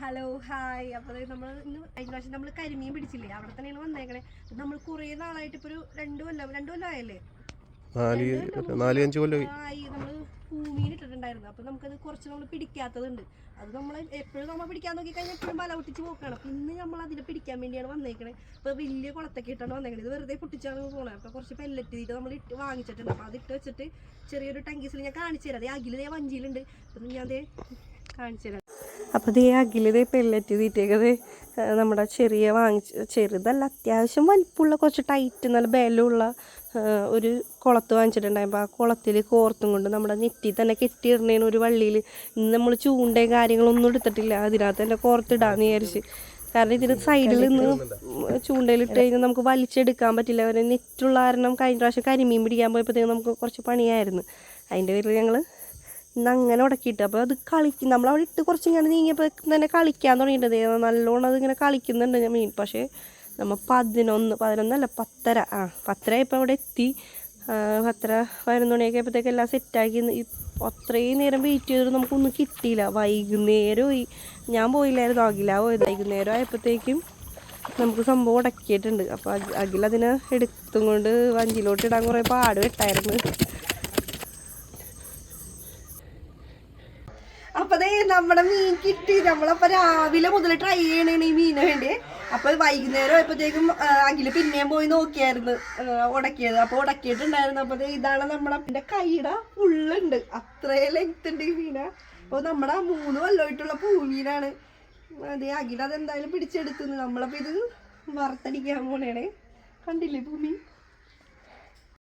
Hello hi. അപ്പോൾ നമ്മൾ ഇന്ന് കഴിഞ്ഞ പ്രാവശ്യം നമ്മൾ കരിമീൻ പിടിച്ചില്ലേ, അവിടെ തന്നെയാണ് വന്നേക്കണേ. നമ്മൾ കുറേ നാളായിട്ട് ഇപ്പോൾ ഒരു 2 കൊല്ലം ആയല്ലേ, 4-5 കൊല്ലം ആയി നമ്മൾ പൂമീൻ ഇട്ടിട്ടുണ്ടായിരുന്നു. അപ്പോൾ നമുക്കത് കുറച്ച് നമ്മൾ പിടിക്കാത്തതുണ്ട്. അത് നമ്മൾ എപ്പോഴും നമ്മൾ പിടിക്കാൻ നോക്കിക്കഴിഞ്ഞാൽ എപ്പോഴും വല പൊട്ടിച്ച് പോക്കണം. അപ്പോൾ ഇന്ന് നമ്മൾ അതിനെ പിടിക്കാൻ വേണ്ടിയാണ് വന്നേക്കണേ. അപ്പോൾ വലിയ കുളത്തൊക്കെ ഇട്ടാണ് വന്നേക്കണത്. ഇത് വെറുതെ പൊട്ടിച്ചാണ് പോകുന്നത്. അപ്പോൾ കുറച്ച് പെല്ലറ്റ് തീറ്റ നമ്മൾ വാങ്ങിച്ചിട്ടുണ്ട്. അപ്പോൾ അതിട്ട് വെച്ചിട്ട് ചെറിയൊരു ടങ്കീസിൽ ഞാൻ കാണിച്ചു തരാം. അതേ അഖിലതേ വഞ്ചിയിലുണ്ട്. അപ്പം ഞാൻ അതേ കാണിച്ചു തരാം. അപ്പോൾ ഇതേ അഖിലതേ പെല്ലറ്റ് തീറ്റയൊക്കെ നമ്മുടെ ചെറുതല്ല, അത്യാവശ്യം വലിപ്പമുള്ള കുറച്ച് ടൈറ്റ് നല്ല ബലമുള്ള ഒരു കുളത്ത് വാങ്ങിച്ചിട്ടുണ്ടായപ്പോൾ ആ കുളത്തിൽ കോർത്തും കൊണ്ട് നമ്മുടെ നെറ്റി തന്നെ കെട്ടിയിടണേന് ഒരു വള്ളിയിൽ. ഇന്ന് നമ്മൾ ചൂണ്ടയും കാര്യങ്ങളൊന്നും എടുത്തിട്ടില്ല, അതിനകത്ത് തന്നെ കോർത്തിടാന്ന് വിചാരിച്ച്. കാരണം ഇതിന് സൈഡിൽ നിന്ന് ചൂണ്ടയിലിട്ട് കഴിഞ്ഞാൽ നമുക്ക് വലിച്ചെടുക്കാൻ പറ്റില്ല. അവരെ നെറ്റുള്ള കാരണം കഴിഞ്ഞ പ്രാവശ്യം കരിമീൻ പിടിക്കാൻ പോയപ്പോഴത്തേക്കും നമുക്ക് കുറച്ച് പണിയായിരുന്നു. അതിൻ്റെ പേരിൽ ഞങ്ങൾ ഇന്ന് അങ്ങനെ ഉടക്കിയിട്ട് അപ്പോൾ അത് കളിക്കും. നമ്മളവിടെ ഇട്ട് കുറച്ച് ഇങ്ങനെ നീങ്ങിയപ്പോൾ തന്നെ കളിക്കാൻ തുടങ്ങിയിട്ടത് നല്ലോണം അതിങ്ങനെ കളിക്കുന്നുണ്ട് ഞാൻ മീൻ. പക്ഷേ നമ്മൾ 11 10 ഇപ്പോൾ അവിടെ എത്തി. 10-11 മണിയൊക്കെ ആയപ്പോഴത്തേക്ക് എല്ലാം സെറ്റാക്കി. അത്രയും നേരം വെയിറ്റ് ചെയ്തിട്ട് നമുക്കൊന്നും കിട്ടിയില്ല. വൈകുന്നേരമായി, ഞാൻ പോയില്ലായിരുന്നു, അഖില പോയത്. വൈകുന്നേരം ആയപ്പോഴത്തേക്കും നമുക്ക് സംഭവം ഉടക്കിയിട്ടുണ്ട്. അപ്പോൾ അഖില അതിനെ എടുത്തും കൊണ്ട് വഞ്ചിയിലോട്ട് ഇടാൻ കുറേ പാട് വെട്ടായിരുന്നു. അപ്പോൾ അതേ നമ്മുടെ മീൻ കിട്ടി. നമ്മളപ്പോൾ രാവിലെ മുതൽ ട്രൈ ചെയ്യണേണ് ഈ മീന് വേണ്ടി. അപ്പോൾ വൈകുന്നേരം ആയപ്പോഴത്തേക്കും അഖില് പിന്നെയും പോയി നോക്കിയായിരുന്നു ഉടക്കിയത്. അപ്പോൾ ഉടക്കിയിട്ടുണ്ടായിരുന്നു. അപ്പോൾ ഇതാണ് നമ്മുടെ കൈയുടെ ഫുള്ളുണ്ട്, അത്രയും ലെങ്ത് ഉണ്ട് ഈ മീന. അപ്പോൾ നമ്മുടെ 3 കൊല്ലമായിട്ടുള്ള പൂമീനാണ്. അതേ അഖില അതെന്തായാലും പിടിച്ചെടുത്തുന്നു. നമ്മളപ്പോൾ ഇത് വറുത്തടിക്കാൻ പോണേണേ. കണ്ടില്ലേ പൂമീൻ?